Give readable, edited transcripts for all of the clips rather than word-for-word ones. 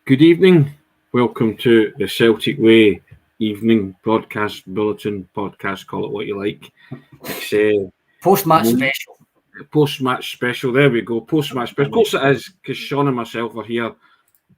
Good evening. Welcome to the Celtic Way evening broadcast bulletin podcast. Call it what you like. It's post-match special. Post-match special. There we go. Post-match special. Of course it is, because Sean and myself are here.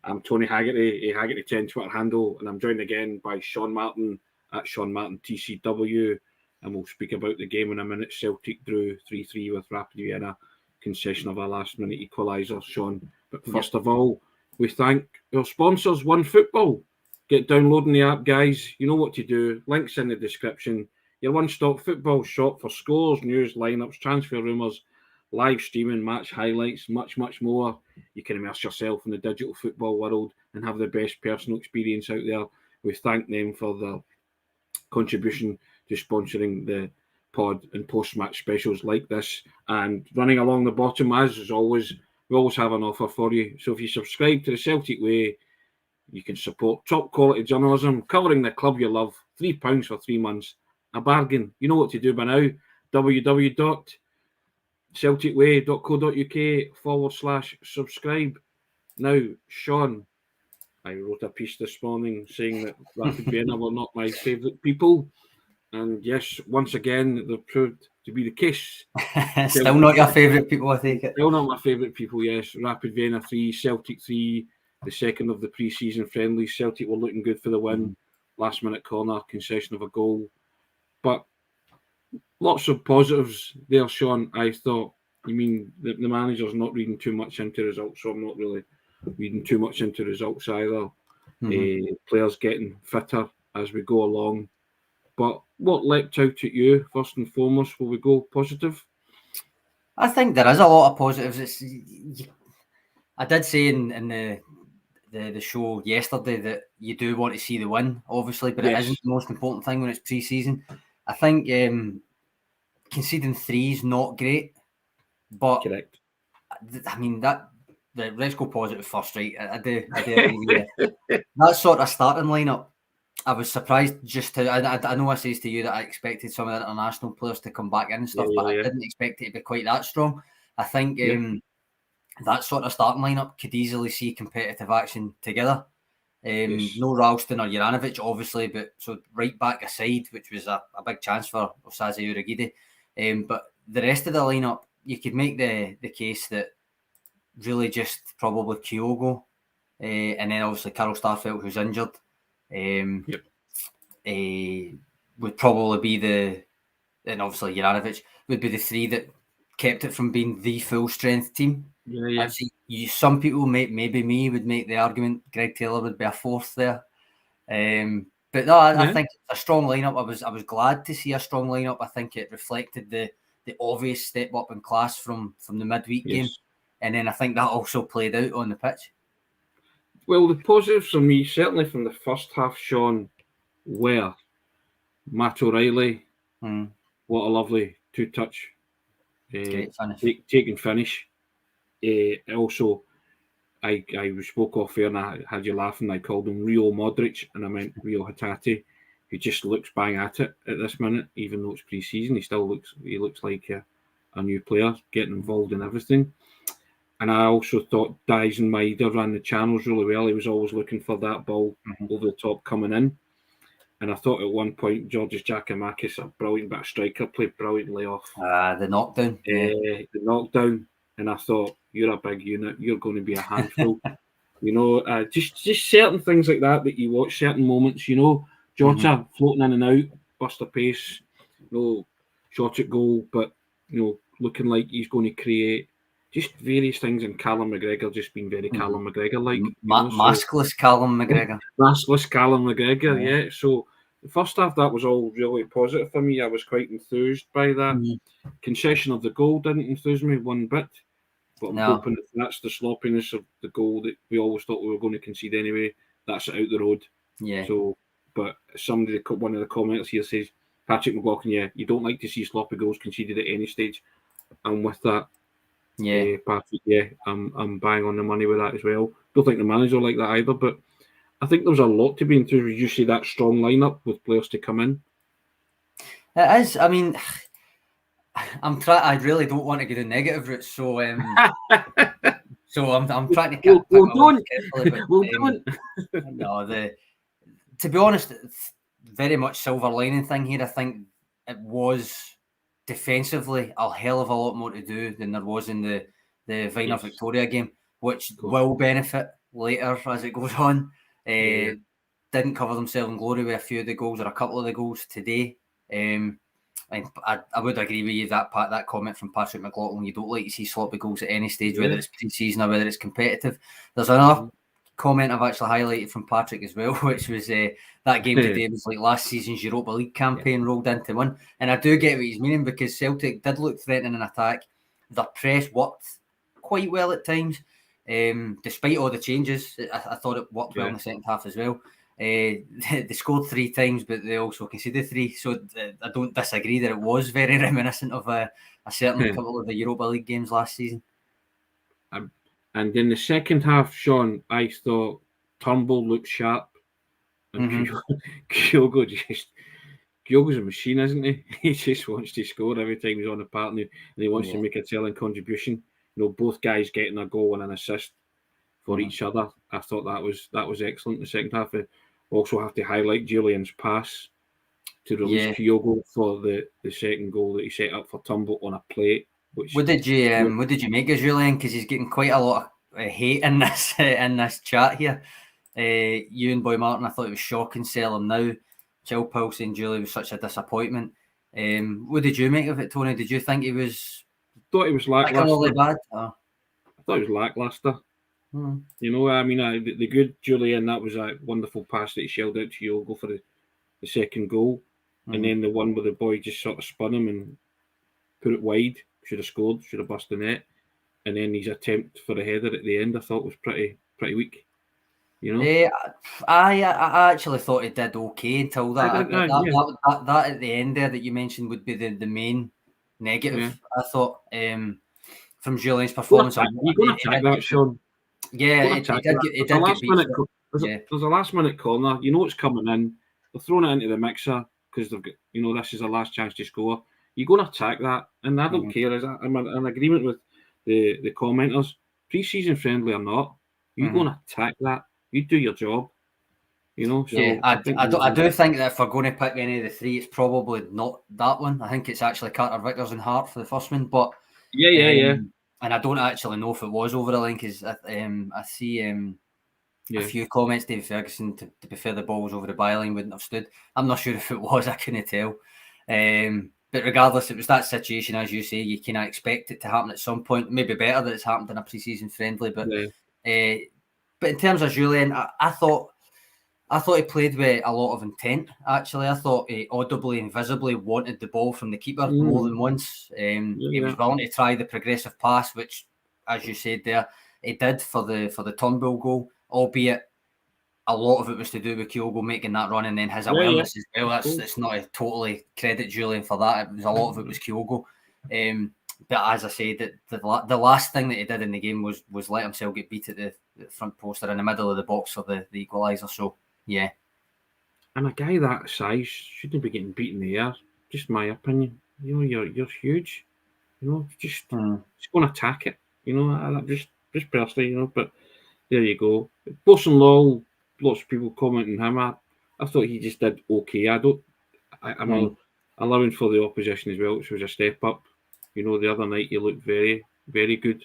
I'm Tony Haggerty, Haggerty10 Twitter handle, and I'm joined again by Sean Martin at Sean Martin TCW, and we'll speak about the game in a minute. Celtic drew 3-3 with Rapid Vienna, concession of a last-minute equaliser, Sean. But first of all, we thank our sponsors, OneFootball. Get downloading the app, guys. You know what to do. Links in the description. Your one-stop football shop for scores, news, lineups, transfer rumours, live streaming, match highlights, much, much more. You can immerse yourself in the digital football world and have the best personal experience out there. We thank them for their contribution to sponsoring the pod and post-match specials like this. And running along the bottom, as always, we always have an offer for you. So if you subscribe to the Celtic Way, you can support top quality journalism covering the club you love. £3 for 3 months. A bargain. You know what to do by now. www.celticway.co.uk/subscribe. Now, Sean, I wrote a piece this morning saying that Rapid Vienna were not my favourite people. And yes, once again, they've proved to be the case. Still not your favourite people, I take it. Still not my favourite people, yes. Rapid Vienna 3, Celtic 3, the second of the pre-season friendlies. Celtic were looking good for the win. Last minute corner, concession of a goal. But lots of positives there, Sean. I thought, you mean the manager's not reading too much into results, so I'm not really reading too much into results either. Players getting fitter as we go along. But what leapt out at you, first and foremost? Will we go positive? I think there is a lot of positives. I did say in the show yesterday that you do want to see the win, obviously, but It isn't the most important thing when it's pre-season. I think conceding 3 is not great, but correct. I mean let's go positive first, right? I do agree with that sort of starting lineup. I was surprised just to. I know I says to you that I expected some of the international players to come back in and stuff, but I didn't expect it to be quite that strong. I think that sort of starting lineup could easily see competitive action together. No Ralston or Juranovic, obviously, but so right back aside, which was a big chance for Osaze Urhoghide. But the rest of the lineup, you could make the case that really just probably Kyogo, and then obviously Carl Starfelt, who's injured. Would probably be and obviously Juranovic would be the 3 that kept it from being the full strength team. Some people, maybe me, would make the argument Greg Taylor would be a 4th there. But no, I think it's a strong lineup. I was glad to see a strong lineup. I think it reflected the obvious step up in class from the midweek game, and then I think that also played out on the pitch. Well, the positives for me, certainly from the first half, Sean, were Matt O'Reilly. What a lovely 2-touch. Great finish. Take and finish. Also, I spoke off air and I had you laughing. I called him Rio Modric and I meant Rio Hatate, who just looks bang at it at this minute, even though it's pre-season. He looks like a new player, getting involved in everything. And I also thought Dyson Maeda ran the channels really well. He was always looking for that ball over the top coming in. And I thought at one point, Georges Giakoumakis, a brilliant bit of striker, played brilliantly off. The knockdown. The knockdown. And I thought, you're a big unit. You're going to be a handful. Just certain things like that you watch, certain moments, Jota floating in and out, burst of pace, shot at goal, but, looking like he's going to create just various things, and Callum McGregor just being very Callum McGregor-like. Maskless Callum McGregor. Maskless Callum McGregor, yeah. So the first half, that was all really positive for me. I was quite enthused by that. Concession of the goal didn't enthuse me one bit, but I'm hoping that's the sloppiness of the goal that we always thought we were going to concede anyway. That's out the road. Yeah. So, but one of the commenters here says, Patrick McLaughlin, you don't like to see sloppy goals conceded at any stage. And with that, Patrick, I'm bang on the money with that as well. Don't think the manager like that either, but I think there was a lot to be enthused when you see that strong lineup with players to come in. It is. I mean, I really don't want to get a negative route, so So I'm trying to Well, pick my don't. words carefully, but Well, don't. no, to be honest, very much silver lining thing here. I think it was defensively a hell of a lot more to do than there was in the Vienna Yes. Victoria game, which will benefit later as it goes on. Didn't cover themselves in glory with a few of the goals or a couple of the goals today. And I would agree with you that comment from Patrick McLaughlin. You don't like to see sloppy goals at any stage, whether it's pre-season or whether it's competitive. There's another comment I've actually highlighted from Patrick as well, which was that game today was like last season's Europa League campaign rolled into one. And I do get what he's meaning, because Celtic did look threatening in attack. Their press worked quite well at times, despite all the changes. I thought it worked well in the second half as well. They scored 3 times, but they also conceded 3. So I don't disagree that it was very reminiscent of a certain couple of the Europa League games last season. And in the second half, Sean, I thought Turnbull looked sharp. And Kyogo's a machine, isn't he? He just wants to score every time he's on the park, and he wants to make a telling contribution. Both guys getting a goal and an assist for each other. I thought that was excellent in the second half. I also have to highlight Jullien's pass to release Kyogo for the second goal that he set up for Turnbull on a plate. What did you make of Jullien? Because he's getting quite a lot of hate in this chat here. You and Boy Martin, I thought it was shocking. Sell him now. Chill Pulse saying Jullien was such a disappointment. What did you make of it, Tony? Did you think he was? I thought he was lackluster. Bad? I thought he was lackluster. The good Jullien, that was a wonderful pass that he shelled out to Kyogo for the second goal, and then the one where the boy just sort of spun him and put it wide. Should have scored. Should have bust the net. And then his attempt for the header at the end, I thought was pretty weak. I actually thought he did okay until that. That at the end there that you mentioned would be the main negative. I thought from Jullien's performance. You're going to attack that, Sean. Yeah, it did get beat. There's a last minute corner. It's coming in. They're throwing it into the mixer because they've got. This is the last chance to score. You're going to attack that, and I don't care. I'm in agreement with the commenters. Pre-season friendly or not, you're going to attack that. You do your job. I do think that if we're going to pick any of the 3, it's probably not that one. I think it's actually Carter Vickers and Hart for the first one. But and I don't actually know if it was over the line, because I see a few comments. David Ferguson, to be fair, the ball was over the byline, wouldn't have stood. I'm not sure if it was. I couldn't tell. But regardless, it was that situation, as you say. You kind of expect it to happen at some point. Maybe better that it's happened in a pre-season friendly. But in terms of Jullien, I thought he played with a lot of intent. Actually, I thought he audibly and visibly wanted the ball from the keeper more than once. He was willing to try the progressive pass, which, as you said there, he did for the Turnbull goal. Albeit a lot of it was to do with Kyogo making that run and then his awareness as well. That's not a totally credit Jullien for that. It was a lot of it was Kyogo. But as I said, the last thing that he did in the game was let himself get beat at the front post or in the middle of the box for the equaliser. So yeah. And a guy that size shouldn't be getting beat in the air. Just my opinion. You're huge. Just go and attack it. Just personally. But there you go. Positional. Lots of people commenting him. I thought he just did okay. I'm allowing for the opposition as well, which was a step up. The other night he looked very, very good.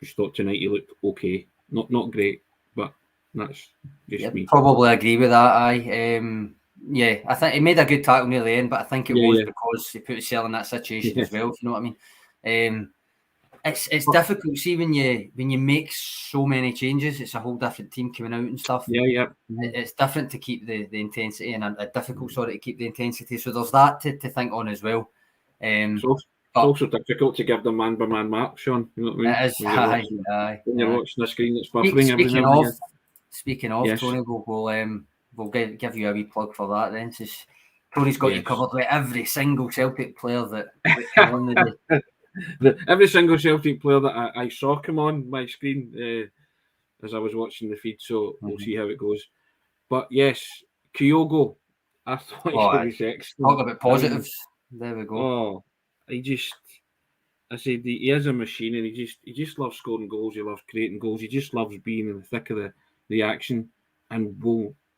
Just thought tonight he looked okay. Not great, but that's just me. Probably agree with that. I think he made a good tackle near the end, but I think it was because he put himself in that situation as well. If you know what I mean. It's difficult. See, when you make so many changes, it's a whole different team coming out and stuff. It's different to keep the intensity, and a difficult to keep the intensity. So there's that to think on as well. It's also difficult to give the man-by-man mark, Sean. You know what I mean? It is. When you're watching the screen, it's buffering. Speaking of, Tony, we'll give you a wee plug for that then. Tony's got you covered with every single Celtic player that on the day. Every single Celtic player that I saw come on my screen as I was watching the feed, so we'll see how it goes. But yes, Kyogo, I thought he was excellent. Talk about positives. There we go. I I said he is a machine, and he just loves scoring goals. He loves creating goals. He just loves being in the thick of the action. And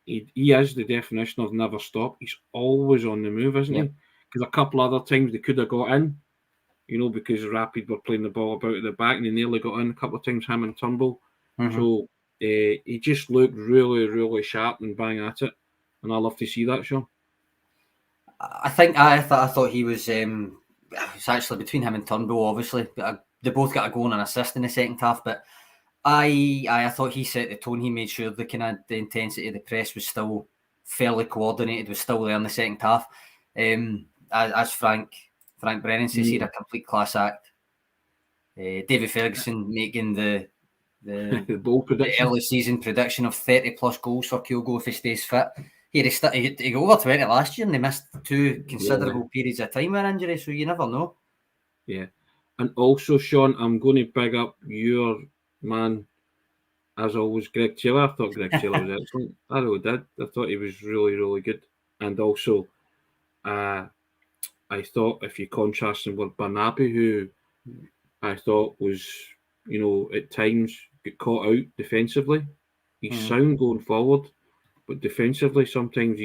he is the definition of never stop. He's always on the move, isn't he? Because a couple other times they could have got in, because Rapid were playing the ball about at the back, and they nearly got in a couple of times, him and Turnbull. So he just looked really, really sharp and bang at it. And I love to see that, Sean. I thought he was. It's actually between him and Turnbull, obviously. They both got a goal and an assist in the second half, but I thought he set the tone. He made sure the intensity of the press was still fairly coordinated, was still there in the second half. As Frank Brennan says, he had a complete class act. David Ferguson making the early season prediction of 30 plus goals for Kyogo if he stays fit. He got over 20 last year, and they missed 2 considerable periods of time with injury, so you never know. Yeah. And also, Sean, I'm going to big up your man, as always, Greg Taylor. I thought Greg Taylor was excellent. I really did. I thought he was really, really good. And also, I thought if you contrast him with Barnaby, who I thought was, at times get caught out defensively. He's sound going forward, but defensively sometimes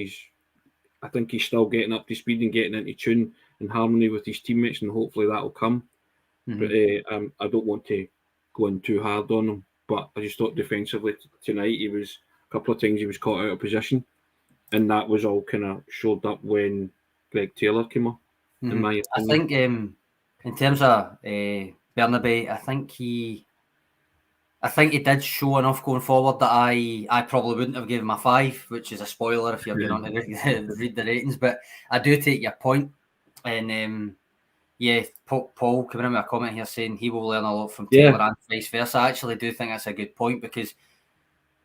I think he's still getting up to speed and getting into tune and harmony with his teammates, and hopefully that'll come. But I don't want to go in too hard on him, but I just thought defensively tonight a couple of times he was caught out of position, and that was all kind of showed up when Greg Taylor came on. In my opinion. I think in terms of Barnaby, I think he did show enough going forward that I probably wouldn't have given him a 5, which is a spoiler if you're going on to read the ratings. But I do take your point, and Paul coming in with a comment here saying he will learn a lot from Taylor and vice versa. I actually do think that's a good point, because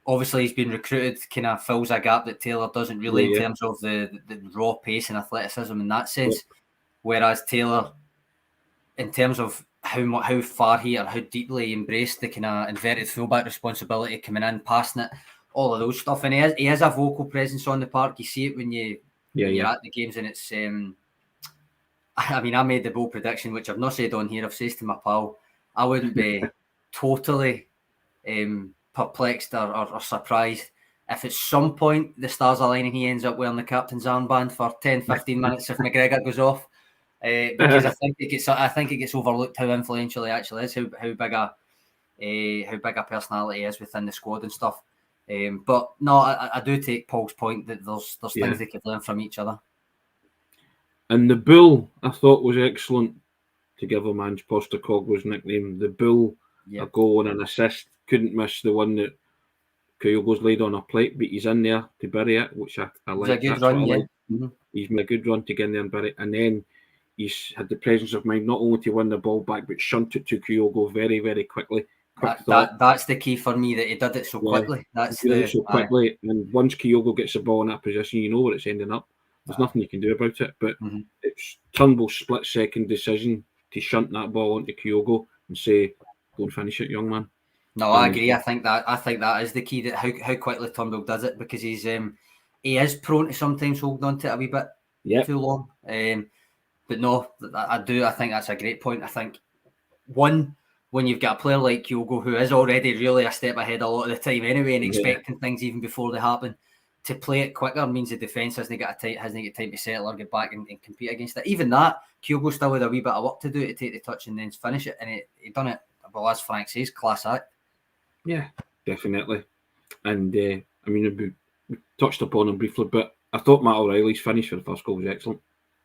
obviously he's been recruited, kind of fills a gap that Taylor doesn't really in terms of the raw pace and athleticism in that sense. Whereas Taylor, in terms of how far he or how deeply he embraced the kind of inverted fullback responsibility, coming in, passing it, all of those stuff, and he has a vocal presence on the park. You see it when you're at the games, and it's. I mean, I made the bold prediction, which I've not said on here. I've said to my pal, I wouldn't be totally perplexed or surprised if at some point the stars align and he ends up wearing the captain's armband for 10-15 minutes if McGregor goes off. Because I think it gets overlooked how influential he actually is, how big a personality he is within the squad and stuff. But no, I do take Paul's point that there's things they could learn from each other. And the Bull, I thought, was excellent, to give him Ange Postecoglou's nickname. The Bull, a goal and an assist. Couldn't miss the one that Kyogo's laid on a plate, but he's in there to bury it, which I like. It's a good run, He's made a good run to get in there and bury it. And then he's had the presence of mind not only to win the ball back, but shunt it to Kyogo very, very quickly. That's the key for me, that he did it so quickly. Quickly. And once Kyogo gets the ball in that position, you know where it's ending up. There's nothing you can do about it, but it's Turnbull's split-second decision to shunt that ball onto Kyogo and say, "Go and finish it, young man." No, I agree. I think that is the key, that how quickly Turnbull does it, because he is prone to sometimes holding on to it a wee bit too long. But no, I think that's a great point. I think when you've got a player like Kyogo, who is already really a step ahead a lot of the time anyway, and expecting things even before they happen, to play it quicker means the defence hasn't got time to settle or get back and compete against it. Even that, Kyogo still had a wee bit of work to do to take the touch and then finish it, and he done it. Well, as Frank says, class act. Yeah, definitely. And I mean, we touched upon him briefly, but I thought Matt O'Reilly's finish for the first goal was excellent.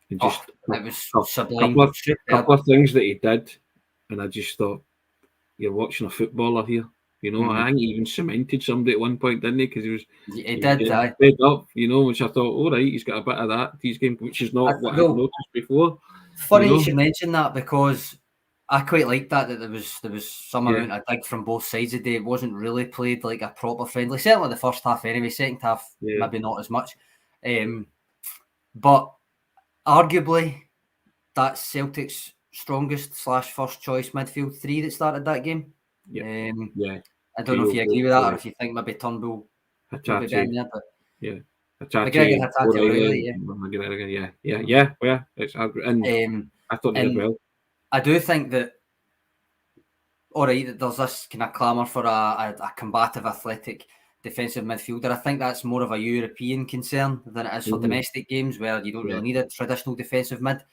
It was sublime. Couple of things that he did, and I just thought, you're watching a footballer here. I think he even cemented somebody at one point, didn't he? Because he did fed up, which I thought, all right, he's got a bit of that to his game, which is not what I've noticed before. Funny you should mention that, because I quite liked that there was some amount of dig from both sides of the day. It wasn't really played like a proper friendly, certainly the first half anyway. Second half, maybe not as much. But arguably, that's Celtic's strongest / first choice midfield three that started that game. I don't know if you agree with that, or if you think maybe Turnbull maybe been there, but McGregor, O'Reilly, It's and I thought they did well. I do think that, all right, that there's this kind of clamour for a combative, athletic defensive midfielder. I think that's more of a European concern than it is for domestic games, where you don't really need a traditional defensive mid.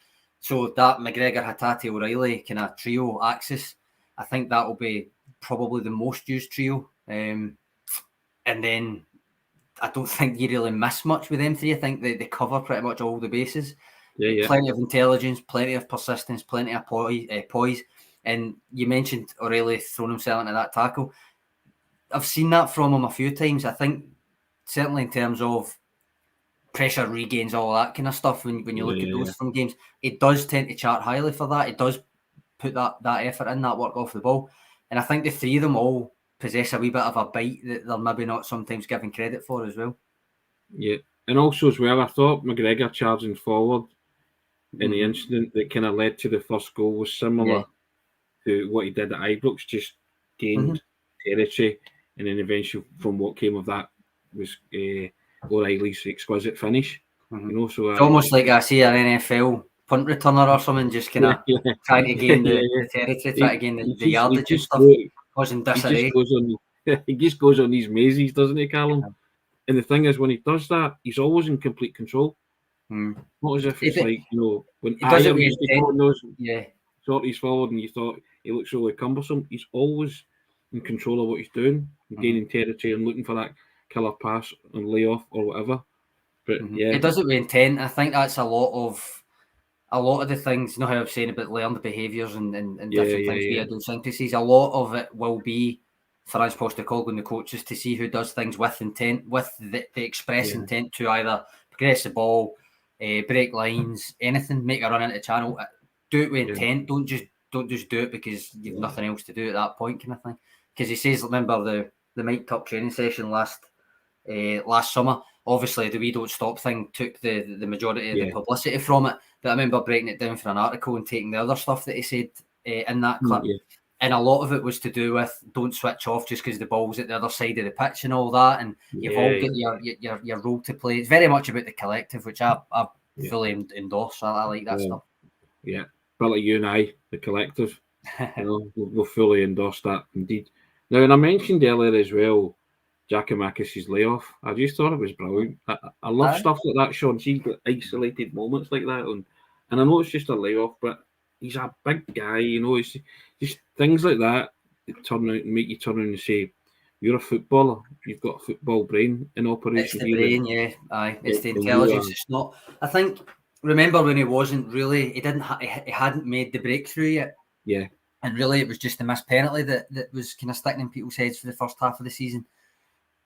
So that McGregor, Hatate, O'Reilly kind of trio axis, I think that will be probably the most used trio. And then I don't think you really miss much with them three. I think they cover pretty much all the bases. Plenty of intelligence, plenty of persistence, plenty of poise. And you mentioned O'Reilly throwing himself into that tackle. I've seen that from him a few times. I think certainly in terms of pressure regains, all that kind of stuff, when you look at those from games, it does tend to chart highly for that. It does put that effort in, that work off the ball. And I think the three of them all possess a wee bit of a bite that they're maybe not sometimes given credit for as well. Yeah. And also as well, I thought McGregor charging forward in the incident that kind of led to the first goal was similar to what he did at Ibrox, just gained territory, and then eventually from what came of that was O'Reilly's exquisite finish. You know, so it's almost like I see an NFL punt returner or something, just kind of trying to gain the territory, trying to gain the yardage and stuff, causing disarray. He just goes on these mazes, doesn't he, Callum? Yeah. And the thing is, when he does that, he's always in complete control. Not as if it's like, you know, when Ayer used to go on those sorties forward and you thought he looks really cumbersome, he's always in control of what he's doing, gaining territory and looking for that killer pass and layoff or whatever. But it does it with intent. I think that's a lot of the things, you know how I was saying about learned behaviours and different things we idiosyncrasies. A lot of it will be for us Postecoglou and the coaches to see who does things with intent, with the express intent to either progress the ball, break lines, anything, make a run into the channel. Do it with intent. Don't just do it because you've nothing else to do at that point, kind of thing. Because he says, remember the mic'd up training session last summer. Obviously, the "we don't stop" thing took the majority of the publicity from it. But I remember breaking it down for an article and taking the other stuff that he said in that clip. And a lot of it was to do with don't switch off just because the ball's at the other side of the pitch and all that. And you've all got your role to play. It's very much about the collective, which I fully endorse. I like that stuff. Yeah, but like you and I, the collective, you know, we'll fully endorse that indeed. Now, and I mentioned earlier as well, Giakoumakis' layoff. I just thought it was brilliant. I love stuff like that, Sean. See, isolated moments like that, and I know it's just a layoff, but he's a big guy, you know. It's just things like that turn out and make you turn around and say, "You're a footballer. You've got a football brain in operation." It's the brain, it's the intelligence. It's not. I think. Remember when he wasn't really? He hadn't made the breakthrough yet. Yeah. And really, it was just the missed penalty that was kind of sticking in people's heads for the first half of the season.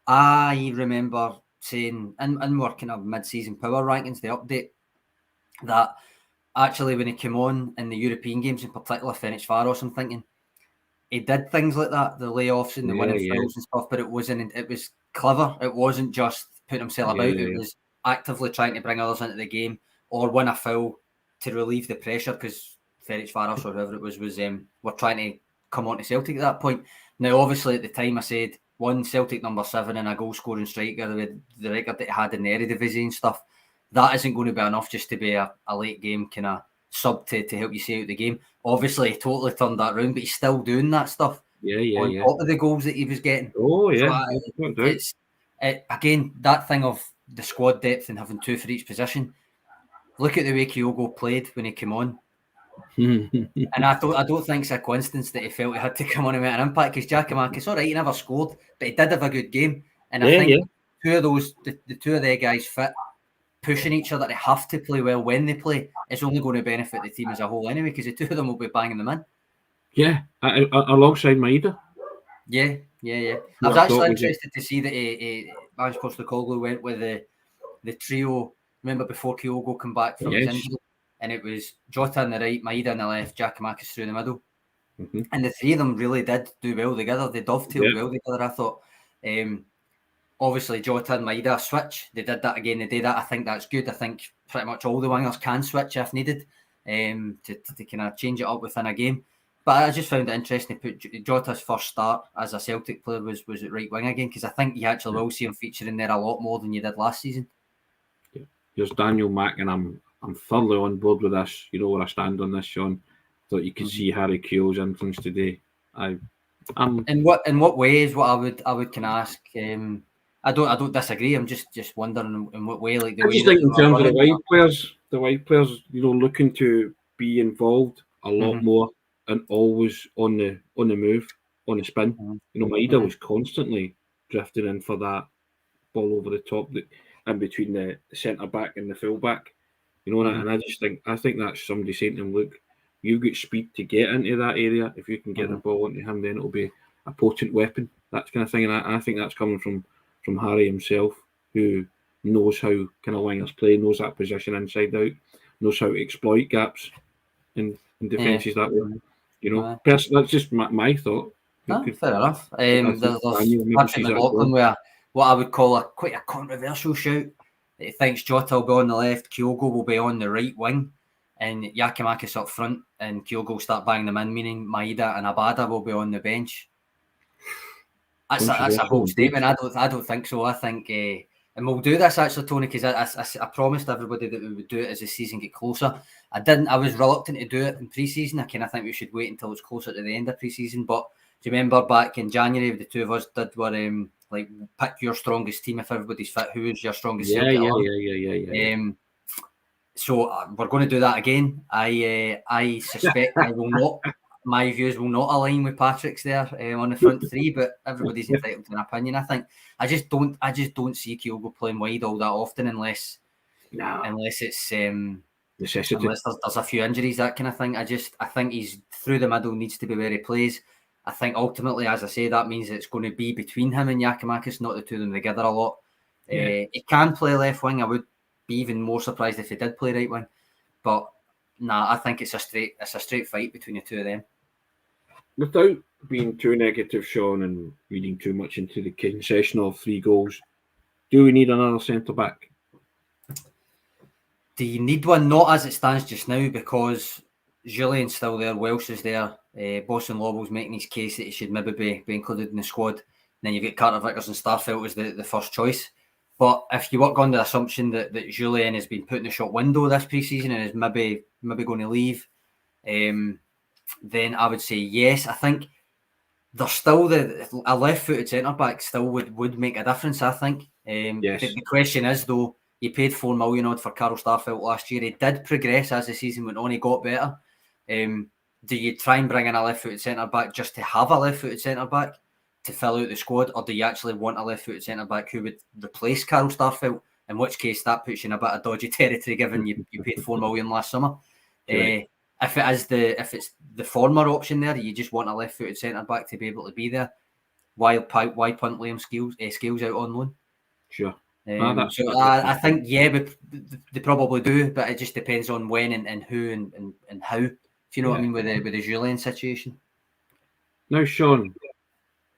I remember saying, in working on mid-season power rankings, the update, that actually when he came on in the European games, in particular, Ferencváros, I'm thinking, he did things like that, the layoffs and the winning fouls and stuff, but it was clever. It wasn't just putting himself about. It was actively trying to bring others into the game or win a foul to relieve the pressure, because Ferencváros or whoever it was were trying to come on to Celtic at that point. Now, obviously, at the time I said, one, Celtic number 7 and a goal-scoring striker with the record that he had in the Eredivisie and stuff, that isn't going to be enough just to be a late game kind of sub to help you see out the game. Obviously, he totally turned that around, but he's still doing that stuff on top of the goals that he was getting. Oh, yeah. So again, that thing of the squad depth and having 2 for each position. Look at the way Kyogo played when he came on. And I don't think it's a coincidence that he felt he had to come on and make an impact, because Giakoumakis, all right, he never scored, but he did have a good game. And I think two of those, the two of their guys fit, pushing each other to have to play well when they play, it's only going to benefit the team as a whole anyway, because the two of them will be banging them in. Yeah, alongside Maeda. Yeah. I was actually interested to see that Ange Postecoglou went with the trio. Remember before Kyogo came back from his injury, and it was Jota on the right, Maeda on the left, Giakoumakis through the middle. And the three of them really did do well together. They dovetailed well together, I thought. Obviously, Jota and Maeda switch. They did that again. They did that. I think that's good. I think pretty much all the wingers can switch if needed to kind of change it up within a game. But I just found it interesting to put Jota's first start as a Celtic player was at right wing again, because I think you actually will see him featuring there a lot more than you did last season. Here's Daniel Mack, and I'm thoroughly on board with this. You know where I stand on this, Sean. I thought you could see Harry Keogh's influence today. In what way is what I would can ask. I don't disagree. I'm just wondering in what way, like the I way just that think in terms of the wide players, looking to be involved a lot more and always on the move, on the spin. Maeda was constantly drifting in for that ball over the top, in between the centre back and the full back. And I think that's somebody saying to him, look, you've got speed to get into that area. If you can get the ball into him, then it'll be a potent weapon. That kind of thing. And I think that's coming from Harry himself, who knows how kind of wingers play, knows that position inside out, knows how to exploit gaps in defences that way. That's just my thought. Fair enough. There's Patrick McLaughlin where what I would call quite a controversial shout. He thinks Jota will be on the left, Kyogo will be on the right wing, and Giakoumakis up front, and Kyogo will start banging them in, meaning Maeda and Abada will be on the bench. That's a bold statement. I don't think so. I think, and we'll do this actually, Tony, because I promised everybody that we would do it as the season get closer. I was reluctant to do it in pre-season. I kind of think we should wait until it's closer to the end of pre-season. But do you remember back in January, the two of us did were like pick your strongest team if everybody's fit. Who is your strongest? Yeah. So we're going to do that again. I suspect I will not. My views will not align with Patrick's there on the front three, but everybody's entitled to an opinion. I think I just don't see Kyogo playing wide all that often unless it's necessity. Unless there's a few injuries, that kind of thing. I think he's through the middle, needs to be where he plays. I think ultimately, as I say, that means it's going to be between him and Giakoumakis, not the two of them together a lot. He can play left wing. I would be even more surprised if he did play right wing, but I think it's a straight fight between the two of them. Without being too negative, Sean, and reading too much into the concession of 3 goals, do we need another centre back? Do you need one? Not as it stands just now, because Jullien's still there, Welsh is there, Boston Lobel's making his case that he should maybe be included in the squad. And then you've got Carter Vickers and Starfelt as the first choice. But if you work on the assumption that Jullien has been put in the shop window this pre-season and is maybe going to leave, then I would say yes. I think there's still a left-footed centre-back still would make a difference, I think. Yes. The question is, though, you paid $4 million odd for Carl Starfelt last year. He did progress as the season went on. He got better. Do you try and bring in a left-footed centre-back just to have a left-footed centre-back to fill out the squad, or do you actually want a left-footed centre-back who would replace Carl Starfelt? In which case, that puts you in a bit of dodgy territory, given you paid $4 million last summer. Right. If it's the former option there, you just want a left-footed centre-back to be able to be there. Why punt Liam Scales out on loan? Sure. I think, but they probably do, but it just depends on when and who and how. Do you know what I mean with the Jullien situation? Now, Sean,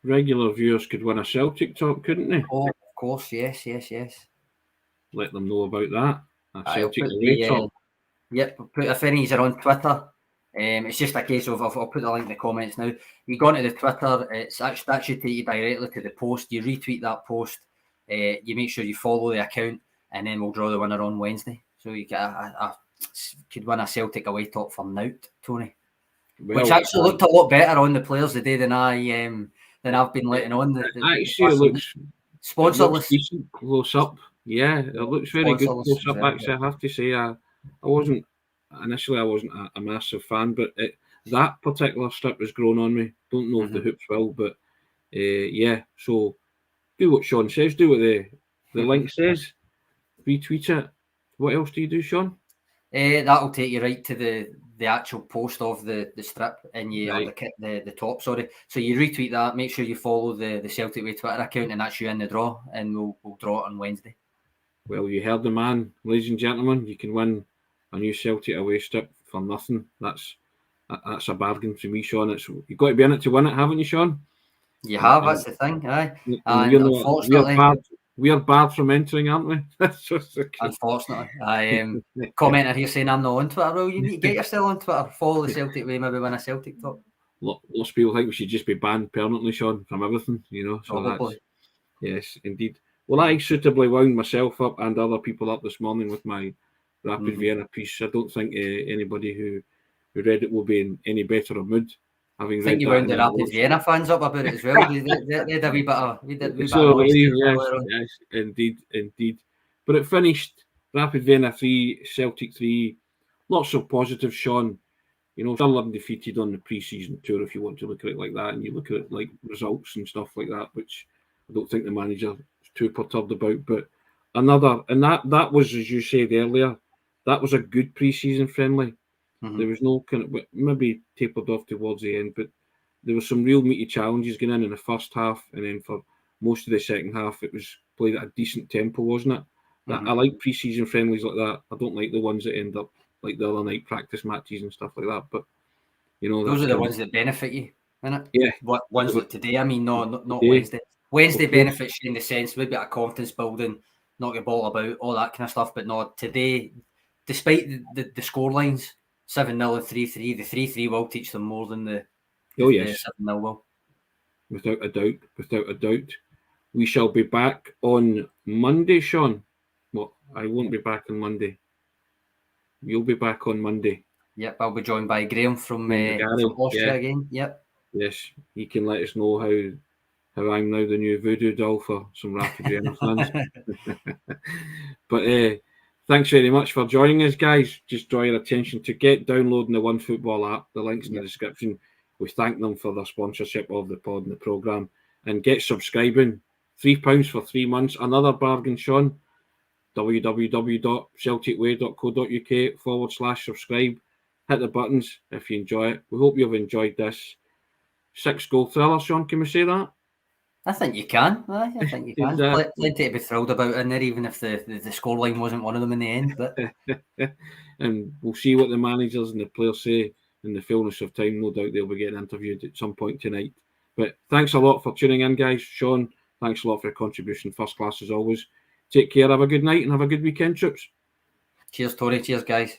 regular viewers could win a Celtic top, couldn't they? Oh, of course, yes. Let them know about that. A Celtic away top. Yep, if any are on Twitter, it's just a case of I'll put the link in the comments now. You go onto the Twitter, that should take you directly to the post. You retweet that post, you make sure you follow the account, and then we'll draw the winner on Wednesday. So you could win a Celtic away top from Nout, Tony, which actually looked a lot better on the players today than I've been letting on. Actually, it looks sponsorless, decent close up. Yeah, it looks very good close up. Actually, I have to say, I wasn't a massive fan, but that particular strip has grown on me. Don't know if the hoops will, but so do what Sean says. Do what the link says. Retweet it. What else do you do, Sean? That'll take you right to the actual post of the strip and the top. Sorry, so you retweet that. Make sure you follow the Celtic Way Twitter account, and that's you in the draw. And we'll draw it on Wednesday. Well, you heard the man, ladies and gentlemen. You can win a new Celtic away strip for nothing. That's a bargain for me, Sean. You've got to be in it to win it, haven't you, Seon? You have. That's the thing, aye. And unfortunately, we are barred from entering, aren't we? Unfortunately, commenter here saying I'm not on Twitter. Well, you need to get yourself on Twitter. Follow the Celtic Way. Maybe win a Celtic top. Lots of people think we should just be banned permanently, Sean, from everything. So probably. Yes, indeed. Well, I suitably wound myself up and other people up this morning with my Rapid Vienna piece. I don't think anybody who who read it will be in any better a mood. I think you wound the Rapid Vienna fans up about it as well. they had a wee bit of noise. Yes, indeed. But it finished Rapid Vienna 3, Celtic 3. Lots of positive, Sean. You know, still undefeated on the pre-season tour, if you want to look at it like that, and you look at it like results and stuff like that, which I don't think the manager is too perturbed about. But that was, as you said earlier, that was a good pre-season friendly. Mm-hmm. There was no kind of, maybe tapered off towards the end, but there were some real meaty challenges going in the first half, and then for most of the second half, it was played at a decent tempo, wasn't it? Mm-hmm. I like pre-season friendlies like that. I don't like the ones that end up like the other night practice matches and stuff like that. But you know, those are the ones that benefit you, isn't it? Yeah. Ones like today. I mean, not Wednesday. Wednesday benefits you in the sense maybe a confidence building, knock your ball about, all that kind of stuff. But no, today, despite the score lines, 7-0 and 3-3, the 3-3 will teach them more than the 7-0 will. Without a doubt. We shall be back on Monday, Sean. Well, I won't be back on Monday. You'll be back on Monday. Yep, I'll be joined by Graham from Austria again. Yep. Yes, he can let us know how I'm now the new voodoo doll for some Rapid Vienna fans. But thanks very much for joining us, guys. Just draw your attention to get downloading the OneFootball app. The link's in the description. We thank them for their sponsorship of the pod and the programme. And get subscribing. £3 for 3 months. Another bargain, Sean. www.celticway.co.uk/subscribe. Hit the buttons if you enjoy it. We hope you've enjoyed this 6-goal thriller, Sean. Can we say that? I think you can. I think you can. Plenty to be thrilled about in there, even if the scoreline wasn't one of them in the end. But and we'll see what the managers and the players say in the fullness of time. No doubt they'll be getting interviewed at some point tonight. But thanks a lot for tuning in, guys. Sean, thanks a lot for your contribution. First class as always. Take care. Have a good night and have a good weekend, troops. Cheers, Tony. Cheers, guys.